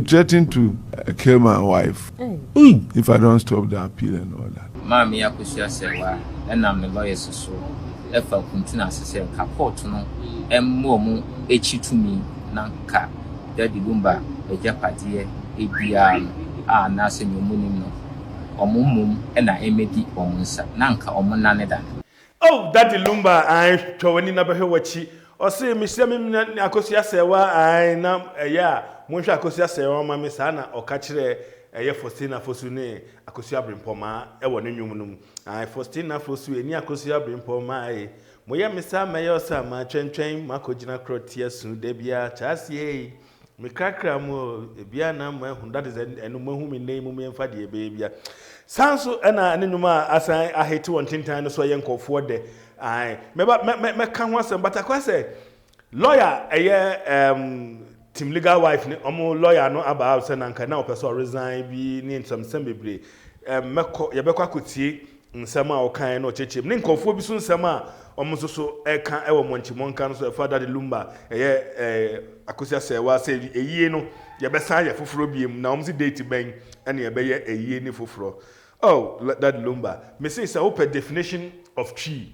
threatened to kill my wife if I don't stop the appeal and all that. Mammy, I could say, and I'm the lawyer's so. If I continue to say, Caport, no, and more to me, Nanka, Daddy Lumba, a Japatia, ABR, Nassing your moon, or Mum, and I made it on Nanka or Monaneda. Oh, Daddy Lumba, I show any number here what she or say, Miss Semin, Akosia Sewa, I nam a ya, Musha Akosia Sewa, Mammy Sana, or Catcher, a year for Stina Fosune, Akosia Brimpoma, a one in Yumunum. I for Stina Fosu, any Akosia Brimpoma, Moya Missa Mayosa, my train, Marco Gina Crotia, soon debia, Chassie, Mikakram, Biana, that is a no more whom name me and Fadi, baby. Sanso and Numa, as I hate to one time, so young for the I me can once, but I say, lawyer, a year, Tim legal wife, lawyer, no about Sananka now, person resign, be near some assembly. Yabeka could see in summer or kind or church. Ninko for soon summer, almost so a can ever Monchimon so father the Lumba, a year, Akosia say, was say a year no, Yabesaya for Frobium, now date bang, and Yabaya a year for fro. Oh, that Lumba. Me say it's a open definition of chi.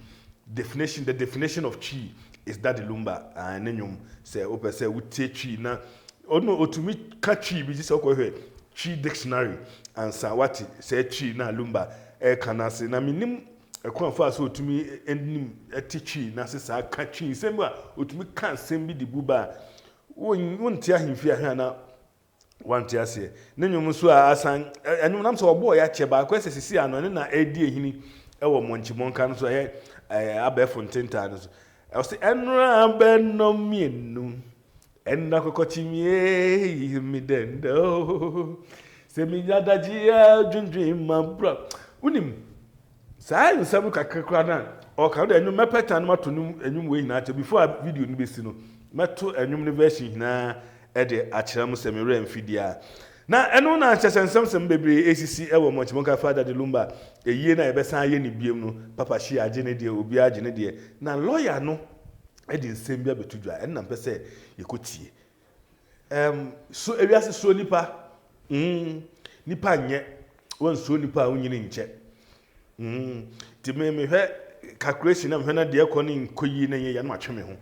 The definition of chi is that the Lumba. And then say open say we take chi na. Oh no, to me catch chi. We just okay chi dictionary and Sawati say chi na Lumba. Can say na minim. Kwa so to me enim etichi na say sa catch chi. Same way to me can same be the buba. Won tia him fear na. One tia say nenum so asan enum nam so obo ya che ba kwese sisi ano ne na edi ehini e wo monchimonka no so ye abefo ntenta no so e say enra benno mienu enna kokochimie mi dendo se mi yadaji dwundwin mabra unim sai nsam kakrakra na o ka do enum mepeta no mato num enum we hina before video no besi no meto enum ne version hina ede akyerem semire mfidia na eno na kyesensem bebre ACC ewo Omanchannel father de Lumba eyie na ebesan ye ne biem no papa shi agene de obi agene de na lawyer no ede nsem bia betudwa en na mpese yekotie so ewiase so nipa nipa nye won so nipa onyini nche ti me hwe calculation na hwe na de ekoni nkoyi na ye ya no atweme ho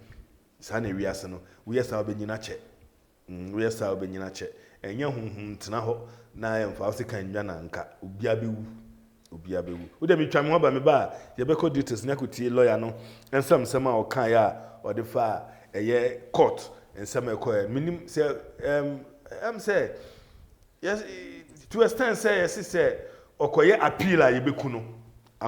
sa na ewiase no we sa obenyina che we sa obenyina che enya hunhun tena ho na yemfa se kan nwa na nka obia bewu wo de metwa me ho ba me ba ye be call details na kotie lawyer no ensam a o kan ya o de fa eye court ensam e ko minim say say yes to extent say yes say okoye appeal a ye beku no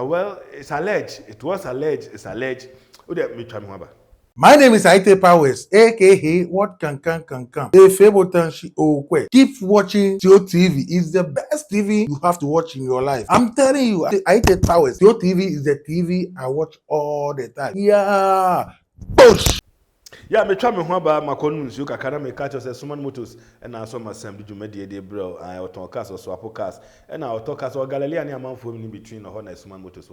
well it's alleged it's alleged wo de metwa me ho ba. My name is Aite Powers, aka What Can. Keep watching THEO TV. It's the best TV you have to watch in your life. I'm telling you, Aite Powers, THEO TV is the TV I watch all the time. Yeah. Push. Yeah, me try me ho ba makonu nsu kakara me catch us Suman Motors and na so masem djumadi de bro I autocast or swap cars and na autocast or Galilea ni amanfo ni between no ho na Suman Motors.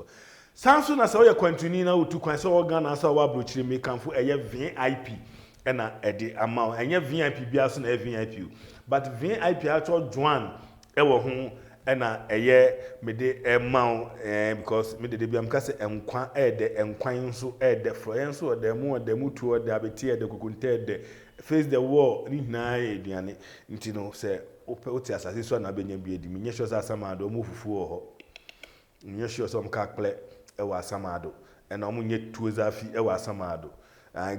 Sanso na so ye kwantuni na utu kwan so organ na so wa brochire me kanfo eye VIP and na e de amount enye VIP bia so na VIP but VIP actual Juan e wo ho and na eye me de amount because me de biam ka se enkwan e de enkwan so e de froyen so de mu tu de abeti e de kokunte de face the wall ni na e diane ntino se oti asase so na benya bi edi me nyesho sa samado mu fufu ho nyesho so mkakple ewa asamado ena omunye tuozafi ewa asamado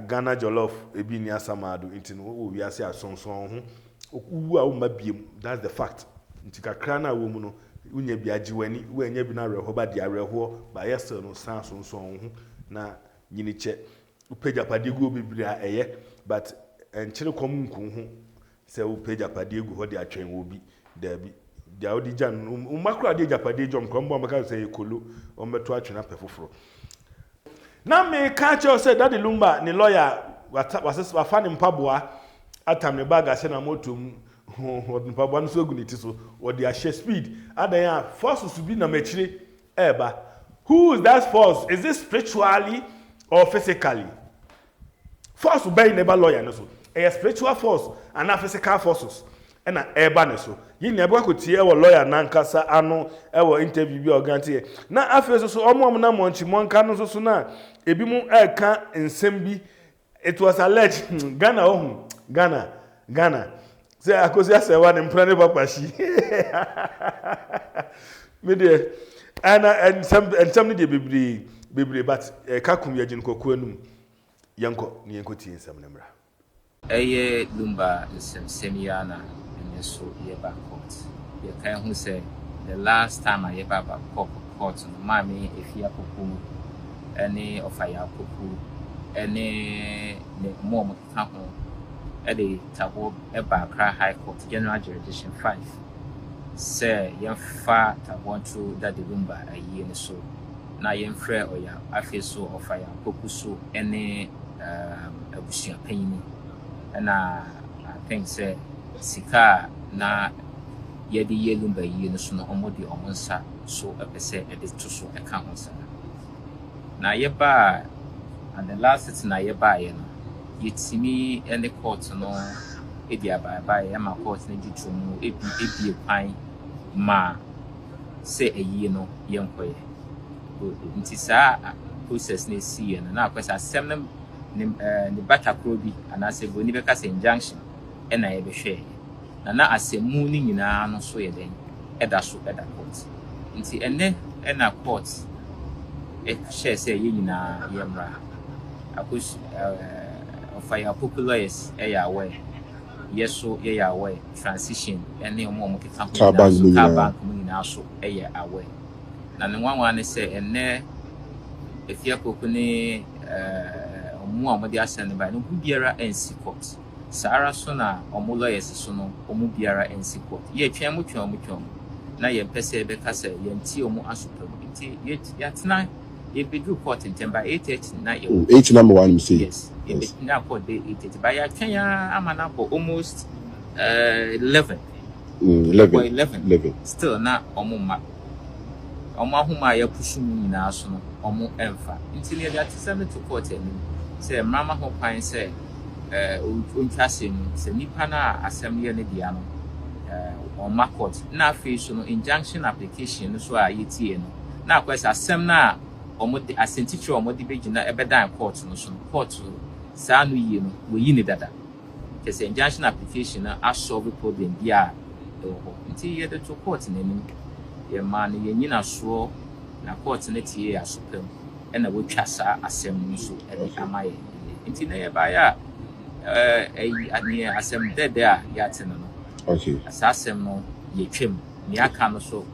Ghana jollof ebi ni asamado ntino wo wiase asonson ho owu a wo mabiem that's the fact ntika krana wo mu no unya bi agiwani wo anya bi na reho ba dia reho ba yesel no sansonson ho na nyiniche upeja padegu bibiri a eye but enkyere kom nku ho se upeja padegu ho de atwen wo bi da bi dia odi jan umakura de japade jom krombo maka se ekolo o meto atwena pefoforo na me ka che o se Daddy Lumba ni lawyer wafa ni mpaboa atam ne bag ase na motom mpaboa no so aguniti so o de a share speed adan ya force to be na machire eba who is that force? Is it spiritually or physically? Force by never lawyer no so a spiritual force and a physical forces ena eba ne so yin ne abakotie e wo lawyer nankasa ano e wo interview bi organtie na afeso so omo na monchi monka no so na ebi mu eka nsem bi it was alleged Ghana say akosi asewa ne mprane papa shi me de ana and some ne de bebre but kakum yagin kokko anum yanko ne yanko tie nsem ne mra eye Lumba semiana and so ye back court ye kan who say the last time I ever back court no mami efia popo any of fire popo any mom ka ho e de tabo e ba Accra High Court General Jurisdiction 5 say ye fa tabo to that the Lumba ayi ne so na ye mfrɛ oya afi so of fire popo so any abusia panyin and I think say sika na yedi Lumba yi no so no omodi omonsa so epese e de to so e ka ho sa na yeba and the last sitting na yeba ye no yetimi any court no e dia ba ye ma court na ditu mu ebi kwan ma say eyi no yenkoye nti sa process na si na akwesa asem ni batakro bi anase go ni be ka say injunction e na ye be hwe na asemu ni nyina no so ye den eda court nti ene na court e share say ye nyina ye mra akos fire popularis e ya we yeso ye ya we transition ene omo keka ho na bank mu nyina so e ye awe na ne nwanwa ne say ene efia poku ni omo amode asane ba no biara ensi court Sara so na omo lawyers so no omo biara ensi court ye twen mo na ye pese be kasa ye nti omo asopam nti ye yatena ye bedru court in Temba 8:30 na ye 8 number 1 say yes ye be na court day 8:30 ba ya twen ya amana for almost 11 still na omo ma omo ahuma ya pusu nyina so no omo emfa nti ne ya tsame to court ani say mama ho kwan say untwasem se nipa na asem ye ne dia no on market na afi so no injunction application no so a yetie no na akwesa asem na omode asentichi omode begina ebedan court no so court sa no yie no wo yi ne dada kese injunction application na solve problem bia nti ye de to court na nim ye ma ne ye nyina so na court na tie asopam na wo twasa asem no so e amaye nti na ye ba ya ani asem dede a yate no okay asasem no ye twem ni aka no so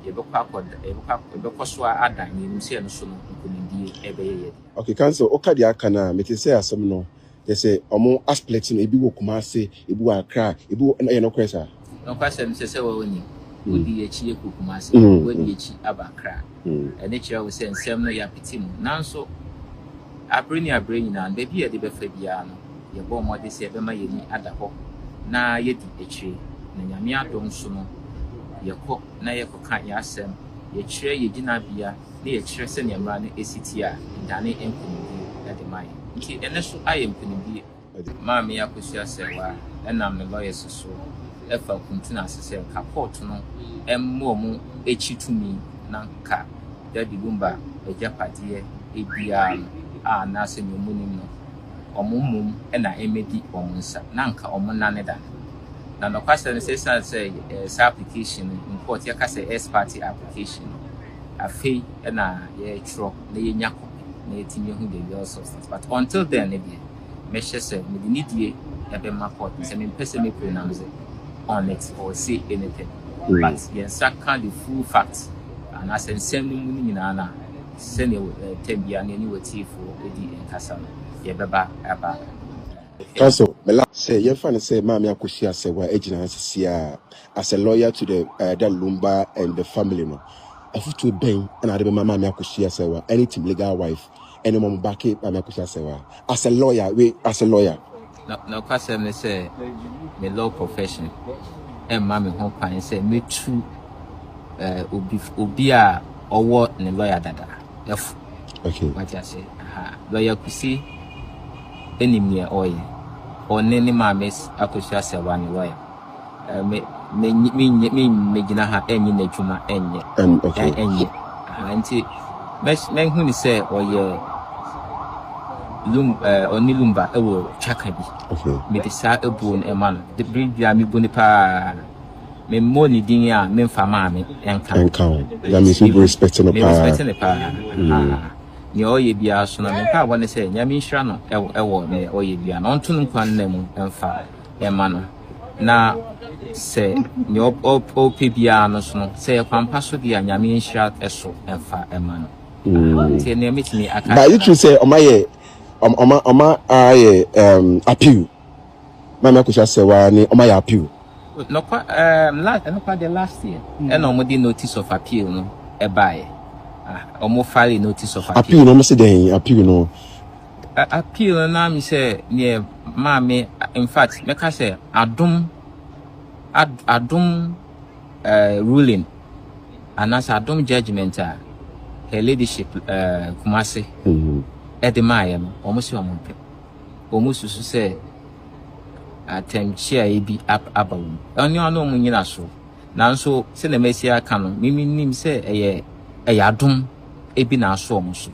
ye bekwa so adan ni nse no so no nkonidi ebeye okay cancel oka di aka na me say asem no they say omo aspect no ebi wo Kumase ebi wo Accra ebi na ye no kwesa no kwesa me say wo ni odi echi ye Kumase odi echi aba Accra ene kire wo say nsem no ya pitim nanso abreni na baby ye de befa bia no ye bo mo de se be ma ye ni ada ho na ye di echi na nyame adom so no ye ko na ye ko kan ya asem ye kire ye gina bia na ye kire se ne mra no esiti a ndane enkunidi na de mai nti ene so ayem kunidi ma me yakosi asewa enam ne lawyers so efa kuntuna asese ka court no emmo mu echi tumi na nka Daddy Lumba ghpagetv ebia a na se nyomunim no omumum na emedi omunsa na nka omunane da na no kwasa ne say application in court ya kase party application afei na ye tro na ye nya copy na ye tinye hu the real substance but until then ne be me say me need ye ebe ma court say me pese me pronounce on it or say anything but ye can the full facts and as ensem no mu nyina na se ne tembia ne ni watifo edi enkasa no ye beba aba cancel me la say ye fan say mama akosi asewa ejina asisia as a lawyer to the Lumba and the family no afutu ben na de mama akosi asewa anything legal wife any mom back mama akosi asewa as a lawyer no kwase me say me law profession and mama ho pan say me tu obi a owo ne lawyer dada okay what you say lawyer kusi enimie oye onene mames akosi asewa ne lawyer me gina ha enyi na adwuma enye. Okay. Enye. Nti me hu ni say oye oni Lumba ewo chaka bi. Okay. Me de sa ebu on ema no. De bridge a me bu ni pa me mo ni din a me mfa ma me enka. That means we respecting the power. Respecting the power. Ni oye bia so na me pa wona say nyame nhira no ewo ne oye bia no onto nkwan na mu emfa ema no. Na say ni ope bia no so no say kwampa so bia nyame nhira eso emfa ema no. Ti ne metimi aka. But you should say omaye appeal. Mama kusha say wa ni omaye appeal. No the last year. And almost notice of appeal no e buy. Almost file notice of appeal. No say den appeal no. Appeal na me say near mama in fact make I say adum ruling and as adum judgment her ladyship Kumasi at the Mayam almost your month. Almost say share be up abawum onye ono mu nyina so nanso se na mesia aka no mimi nim se eye adom ebi na aso omo so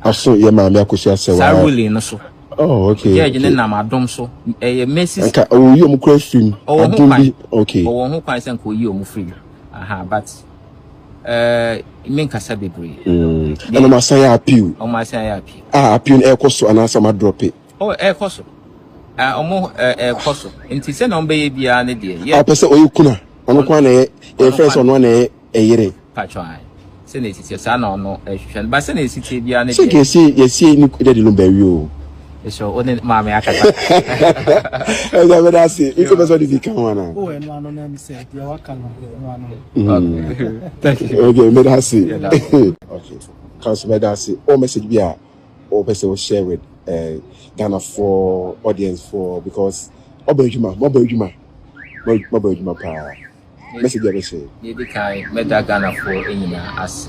aso ye ma me akosia se wa saruli no so. Oh, okay. Yeah, jene na madom so eye mesis nka oyi omo kura film adom bi okay o ho kwan se nka oyi omo free but men kasa bebre and ma say appeal o ma say appeal appeal e koso anasa ma drop it koso koso nti se na ombe ye bia ne de ye pese oyi kuna ono kwa na e first ono na e yere patwa se na titi sa na ono hwehwe ba se na titi bia ne de se ke si ni de Lumba wi o so one ma me akata eza be da si iko be so di kan wana no ano na mi se dia waka no ano thank you okay me da si okay cause me da si o message bia o pese o share with Ghana for audience for because Obanjuma pa message be say ye be kai meda Ghana for enyina ase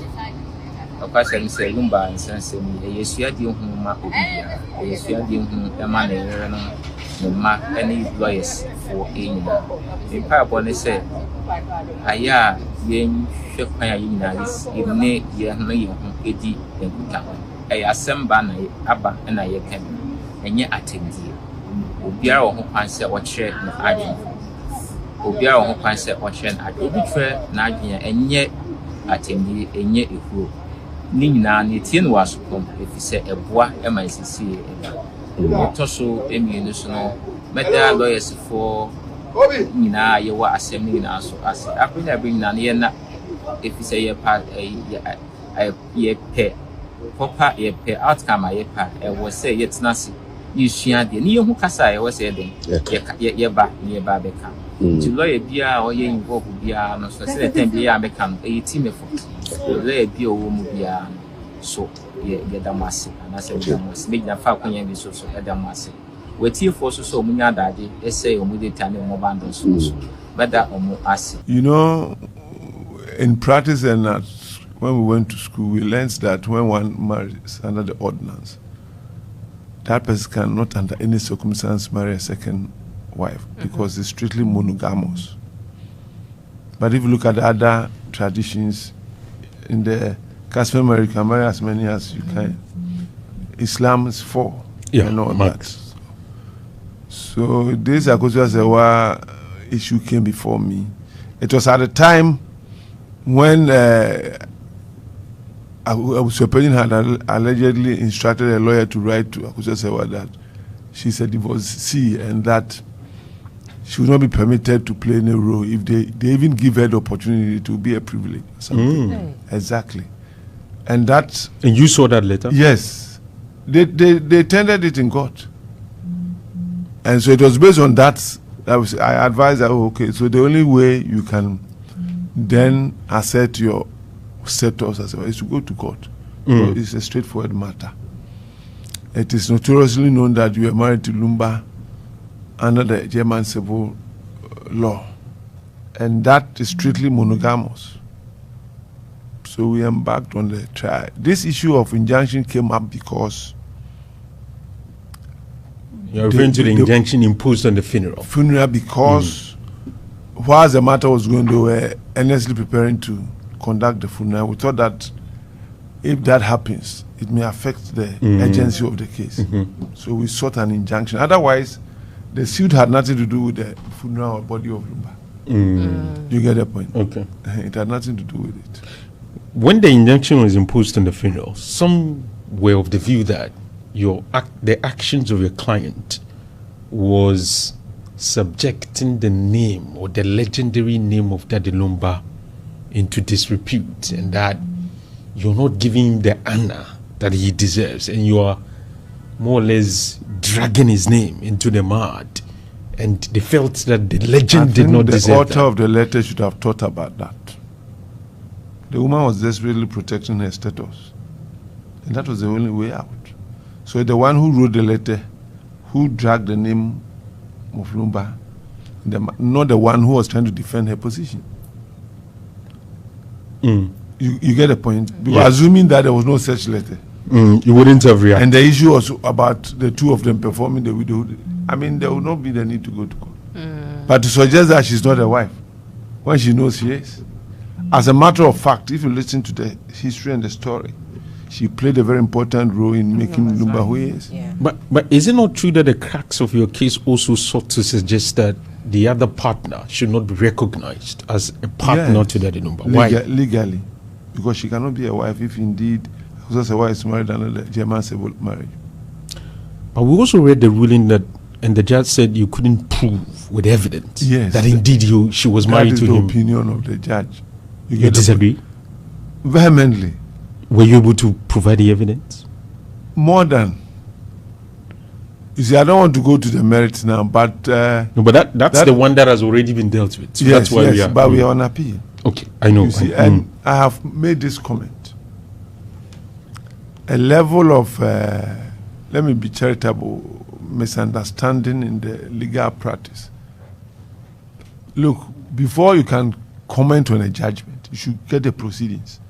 okwa say Lumba nsense mi yesua di hu ma obia yesua di hu e ma na yere no ma any lawyers for enyina in pa bone say aya yen hwe kwan ya nyina is ne ye no ye hu edi enkuta e asemba na aba na ye kan enye atendie obiara wo ho kwan se o kire na adwen obiara wo ho kwan se o kire na adwen obi kire na adwen enye atendie enye ehuo ni nyina ne tie no wasopom efise eboa emansisi eba to so emienu so no meda lawyers for nyina ye wa asem nyina so ase akwenya be nyina ne na efise ye pa ye pe popa ye pe outcome ye pa e wo say ye tenase yesua de ne yehu kasa ye wo say den ye ba beka ti lawyer bia o ye involve bia no so say tem bia beka no e team effort lawyer bia o mu bia so ye damase na say damase me na fa kwanya bi so damase wetie for so munya dade e say o mu de tane mo bando so better o mu ase. You know, in practice and when we went to school, we learned that when one marries under the ordinance, that person cannot under any circumstance marry a second wife because it's strictly monogamous. But if you look at the other traditions, in the custom marriage, you can marry as many as you can. Islam is 4 and all that. So this Akosia issue came before me. It was at a time when Superin had allegedly instructed a lawyer to write to Akosia Sewa that she's a divorcee and that she would not be permitted to play any role if they even give her the opportunity to be a privilege. Exactly. And that... And you saw that letter? Yes. They tendered it in court. And so it was based on that I advised her, okay, so the only way you can then assert your status as well is to go to court. So it's a straightforward matter. It is notoriously known that you are married to Lumba under the German civil law, and that is strictly monogamous. So we embarked on the trial. This issue of injunction came up because you're referring to the injunction imposed on the funeral. Because whilst the matter was going, they were earnestly preparing to conduct the funeral. We thought that if that happens, it may affect the urgency of the case. So we sought an injunction. Otherwise, the suit had nothing to do with the funeral or body of Lumba. You get the point? Okay. It had nothing to do with it. When the injunction was imposed on the funeral, some were of the view that the actions of your client was subjecting the name or the legendary name of Daddy Lumba into disrepute, and that you're not giving him the honor that he deserves, and you are more or less dragging his name into the mud. And they felt that the legend did not deserve that. The author of the letter should have thought about that. The woman was desperately protecting her status, and that was the only way out. So the one who wrote the letter, who dragged the name of Lumba, not the one who was trying to defend her position. You get the point? Because assuming that there was no such letter, you wouldn't have reacted. and the issue was about the two of them performing the widow, I mean, there would not be the need to go to court. But to suggest that she's not a wife, when she knows she is. As a matter of fact, if you listen to the history and the story, she played a very important role in making Lumba who he is. Yeah. But is it not true that the cracks of your case also sought to suggest that the other partner should not be recognized as a partner to Daddy Lumba? Why? Legally. Because she cannot be a wife if indeed a wife is married under the German civil marriage. But we also read the ruling that, and the judge said you couldn't prove with evidence that indeed she was married to him. That is the opinion of the judge. You disagree? Vehemently. Were you able to provide the evidence? More than. You see, I don't want to go to the merits now, but... no, but that's the one that has already been dealt with. So yes, that's why we are... but we are on appeal. Okay, I know. You see, and I have made this comment. A level of, let me be charitable, misunderstanding in the legal practice. Look, before you can comment on a judgment, you should get the proceedings.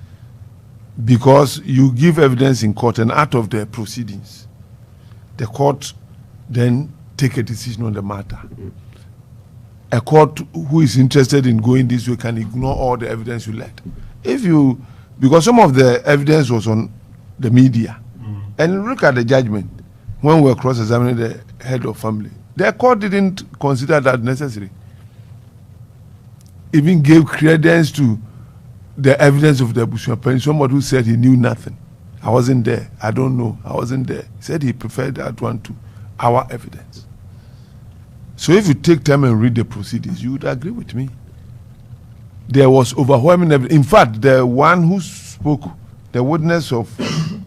Because you give evidence in court, and out of the proceedings, the court then take a decision on the matter. A court who is interested in going this way can ignore all the evidence you let. Because some of the evidence was on the media, and look at the judgment when we were cross-examining the head of family. The court didn't consider that necessary. Even gave credence to the evidence of the Bushman, somebody who said he knew nothing. I wasn't there. I don't know. I wasn't there. He said he preferred that one to our evidence. So if you take time and read the proceedings, you would agree with me. There was overwhelming evidence. In fact, the one who spoke, the witness of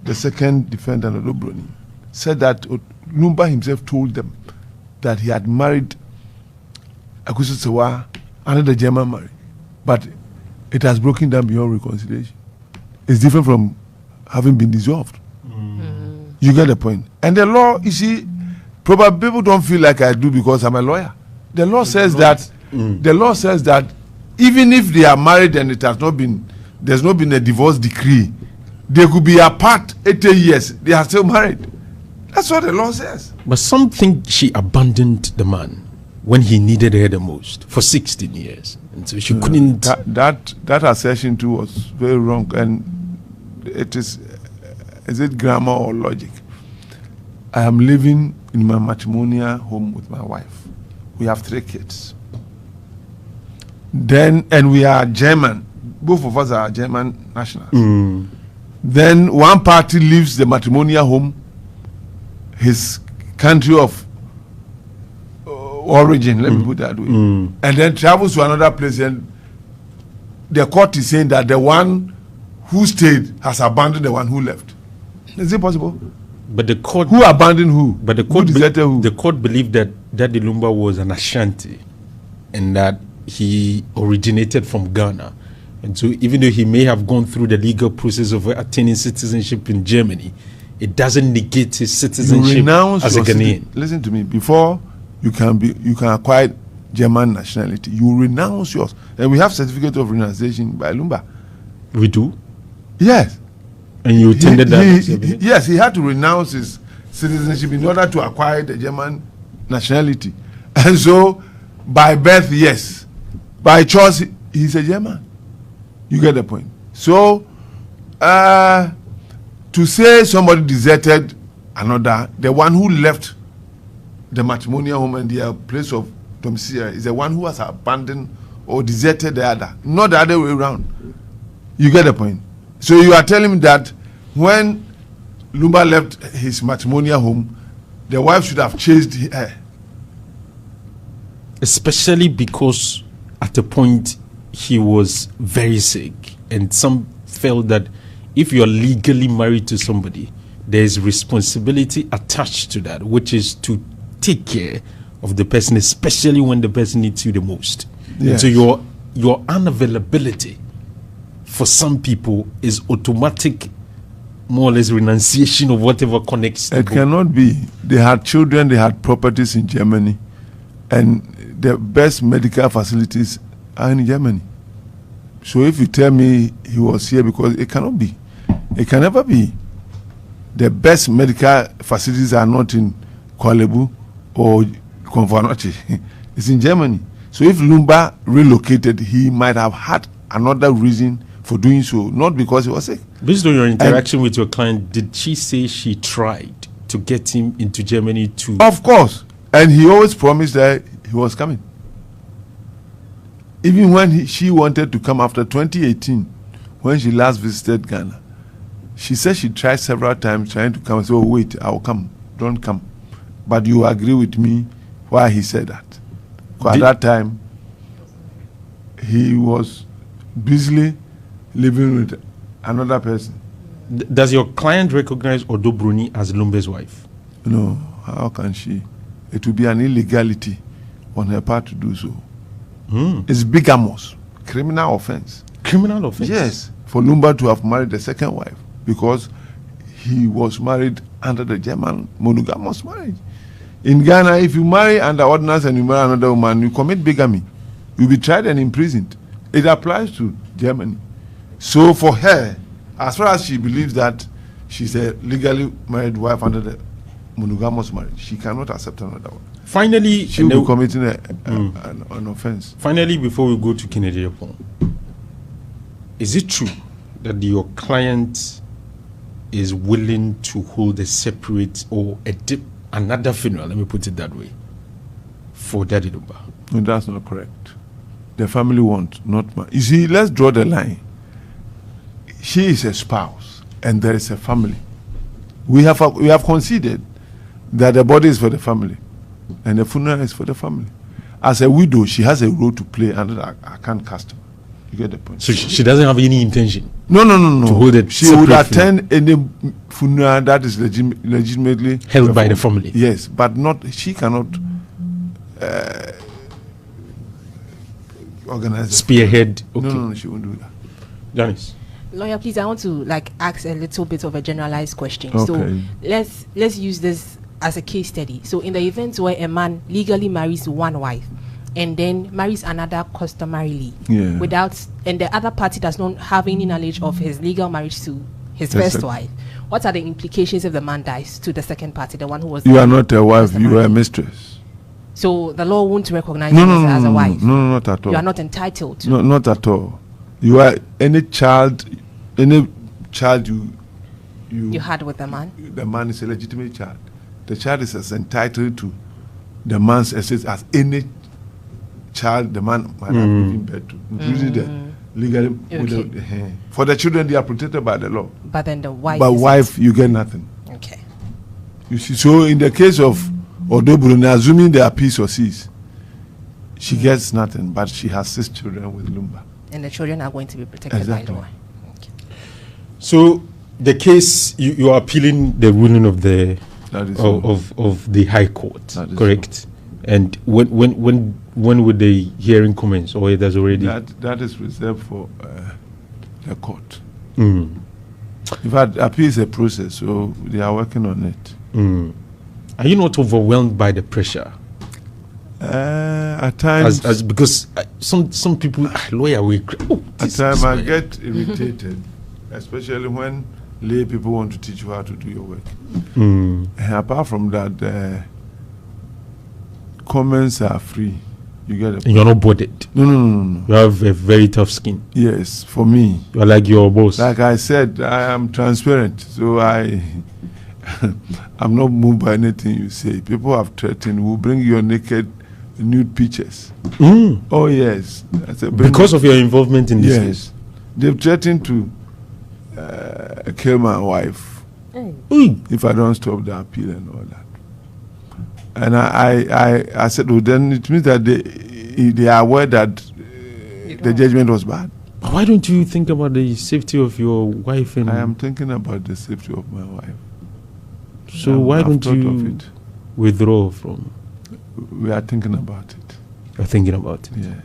the second defendant, Odobroni, said that Lumba himself told them that he had married Akusu Sewa under the German marriage. But it has broken down beyond reconciliation. It's different from having been dissolved. You get the point. And the law, you see, probably people don't feel like I do because I'm a lawyer. The law says that the law says that even if they are married and it has not been, there's not been a divorce decree, they could be apart 80 years. They are still married. That's what the law says. But some think she abandoned the man when he needed her the most for 16 years. And so she couldn't... That assertion too was very wrong. And it is it grammar or logic? I am living in my matrimonial home with my wife. We have 3 kids. And we are German. Both of us are German nationals. Then one party leaves the matrimonial home, his country of origin, let me put that way, and then travels to another place, and the court is saying that the one who stayed has abandoned the one who left. Is it possible? But the court... Who abandoned who? But the court, who? The court believed that Daddy Lumba was an Ashanti and that he originated from Ghana. And so even though he may have gone through the legal process of attaining citizenship in Germany, it doesn't negate his citizenship as a Ghanaian. Listen to me. Before you can acquire German nationality, you renounce yours. And we have certificate of renunciation by Lumba. We do? Yes. And you attended that? Yes, he had to renounce his citizenship in order to acquire the German nationality. And so, by birth, yes. By choice, he's a German. You get the point. So, to say somebody deserted another, the one who left the matrimonial home and their place of domicile is the one who has abandoned or deserted the other, not the other way around. You get the point. So you are telling me that when Lumba left his matrimonial home, the wife should have chased her. Especially because at a point he was very sick, and some felt that if you are legally married to somebody, there is responsibility attached to that, which is to take care of the person, especially when the person needs you the most. Yes. So your unavailability for some people is automatic, more or less renunciation of whatever connects. It cannot be. They had children, they had properties in Germany, and the best medical facilities are in Germany. So if you tell me he was here, because it cannot be. It can never be. The best medical facilities are not in Kuala Lumpur or Konfanochi. It's in Germany. So if Lumba relocated, he might have had another reason for doing so, not because he was sick. Based on your interaction with your client, did she say she tried to get him into Germany to? Of course. And he always promised that he was coming. Even when she wanted to come after 2018, when she last visited Ghana, she said she tried several times trying to come and say, oh, wait, I'll come. Don't come. But you agree with me why he said that. Because at that time, he was busily living with another person. Does your client recognize Odo Bruni as Lumba's wife? No, how can she? It would be an illegality on her part to do so. It's bigamous, criminal offense. Criminal offense? Yes, for Lumba to have married the second wife, because he was married under the German monogamous marriage. In Ghana, if you marry under ordinance and you marry another woman, you commit bigamy. You'll be tried and imprisoned. It applies to Germany. So for her, as far as she believes that she's a legally married wife under the monogamous marriage, she cannot accept another one. Finally, she will be committing an offense. Finally, before we go to Kennedy Airport, is it true that your client is willing to hold a separate or another funeral, let me put it that way, for Daddy Lumba? No, that's not correct. The family wants, not my. You see, let's draw the line. She is a spouse, and there is a family. We have conceded that the body is for the family, and the funeral is for the family. As a widow, she has a role to play under I can't cast her. You get the point. So she doesn't have any intention. No. To hold it. She would attend any funeral that is legitimately held by the family. Yes, but not. She cannot organize. Spearhead. Okay. No, she won't do that. Janice. Lawyer, please, I want to ask a little bit of a generalized question. Okay. So let's use this as a case study. So in the event where a man legally marries one wife and then marries another customarily, and the other party does not have any knowledge of his legal marriage to his first wife, what are the implications if the man dies to the second party, the one who was? You are not a wife, you are a mistress. So the law won't recognize you as a wife. No, not at all. You are not entitled to. No, not at all. You are any child you had with the man. The man is a legitimate child. The child is as entitled to the man's assets as any child the man might have given birth to, including the legally. For the children, they are protected by the law. But then the wife. But wife, you get nothing. Okay. You see, so in the case of Odo Bruni, assuming they are P's or C's, she gets nothing, but she has 6 children with Lumba. And the children are going to be protected by law. Okay. So the case you are appealing the ruling of the of the High Court, correct? So. And when would the hearing commence, or it has already? That is reserved for the court. In fact, appeal is a process, so they are working on it. Are you not overwhelmed by the pressure? At times, because some people, lawyer, at times I get irritated, especially when lay people want to teach you how to do your work. And apart from that, comments are free. You get it. And you're not bothered. No. You have a very tough skin. Yes, for me. You're like your boss. Like I said, I am transparent, so I'm not moved by anything you say. People have threatened, will bring your naked, nude pictures. Oh yes, because of your involvement in this case. They've threatened to kill my wife if I don't stop the appeal and all that. And I said, well, then it means that they are aware that the judgment was bad. Why don't you think about the safety of your wife? And I am thinking about the safety of my wife. So why don't you withdraw from? We are thinking about it. You're thinking about it? Yeah.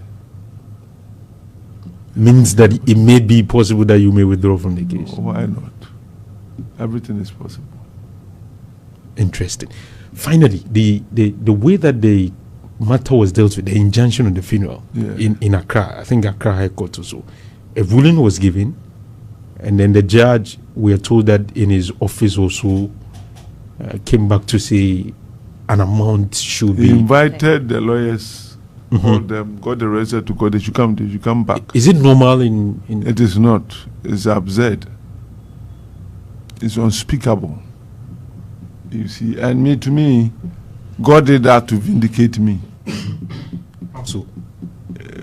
Means that it may be possible that you may withdraw from the case. Why not? Everything is possible. Interesting. Finally, the way that the matter was dealt with, the injunction on the funeral in Accra, I think Accra High Court also, a ruling was given, and then the judge, we are told that in his office also came back to say an amount should be. He invited the lawyers, called them, got the register to court. They should come back. Is it normal in? It is not. It's absurd. It's unspeakable. You see, and to me, God did that to vindicate me. So,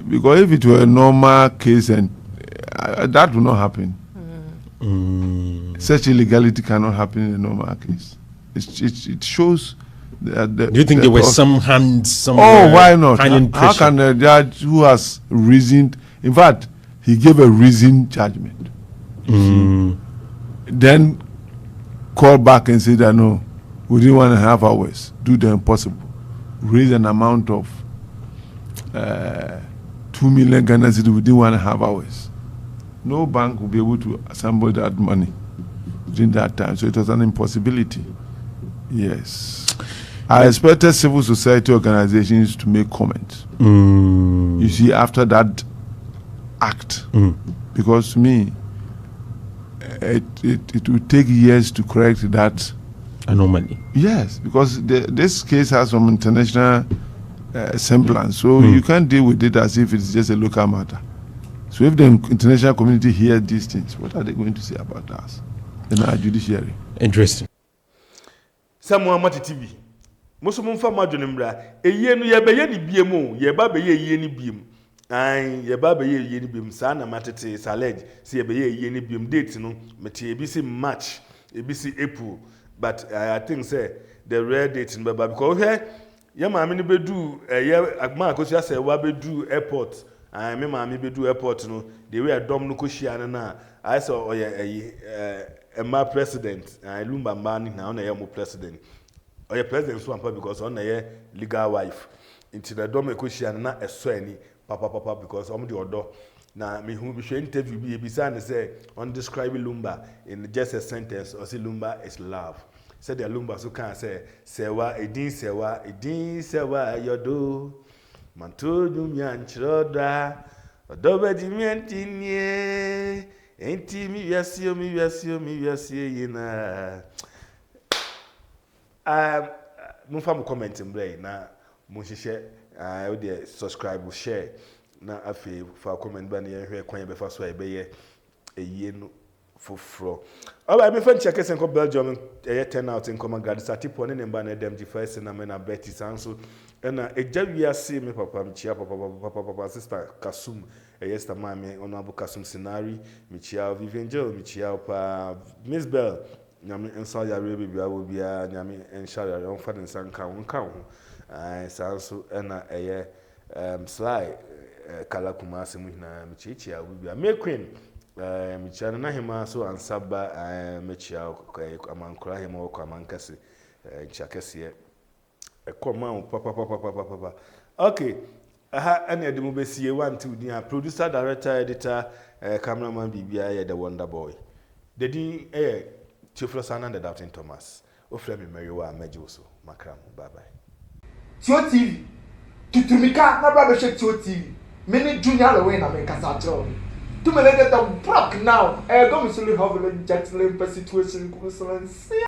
because if it were a normal case, and that would not happen. Such illegality cannot happen in a normal case. It shows that. Do you think there were some hands? Oh, why not? How can a judge who has reasoned? In fact, he gave a reasoned judgment. Then call back and say that no, within 1.5 hours, do the impossible. Raise an amount of 2 million Ghana cedis within 1.5 hours. No bank will be able to assemble that money during that time. So it was an impossibility. Yes. I expected civil society organizations to make comments. You see, after that act, because to me, it will take years to correct that anomaly. Yes, because this case has some international semblance, so you can't deal with it as if it's just a local matter. So if the international community hears these things, what are they going to say about us in our judiciary? Interesting. Someone mati TV. Most mumfa madwene mbra. Eyi no ye beye ni biemu, ye ba beye eyi ni biemu. Ai ye ba beye eyi ni biemu sa na matete salad, si ye beye eyi ni biemu date no, meti ebisi March, ebisi April. But I think say the rare date in Baba because here ye maami ni bedu ye agma akosia say wa bedu airport. I me maami bedu airport no, the way adom no koshia na I saw oye Emma president, Lumba man na on a president. Or your president so because on a legal wife. Into the dome question na a swany, papa, because I'm the order. Now, me who be interview be beside say on describing Lumba in just a sentence or say Lumba is love. Said the Lumba so can say, sewa, edin sewa, yodo. Manto Jumian Chiroda, a dobe dimientinye. Enti mi yasi na mumfa mu comment mbrɛ na mu hyehyɛ o de subscribe share na afi fa comment ba na yɛhwɛ kwan bɛfa so a ɛbɛyɛ ɛyie no foforo ɔba me fan check sen ko Belgium 10 out in common guard satipo ne namba na dem first na me na Betty sanso ɛna ɛgya wiase me papa mchia papa sister Kasum Esther Mami, Honorable Kasum Sinari, Michia, Vivian Joe, Michia, Miss Bell, Yami and Saudi Arabia will be a Yami and Shara, young father and son count. I so and Sly, Kalakumasi, Michicha will be a May Queen, Michana Hima, so and Saba, Michia, among Krahim or Kamankasi, Chakasia, a command, papa. Okay. Any of the movies you want to be a producer, director, editor, cameraman, BBI, the Wonder Boy. The D. Chief Rosan and the Doubting Thomas. Ofremi Meriwa, Mejoso, Macram, bye bye. THEO TV. Tutumika, my brother said THEO TV. Many junior away in America. To me, let them block now. I don't really have a gentleman situation.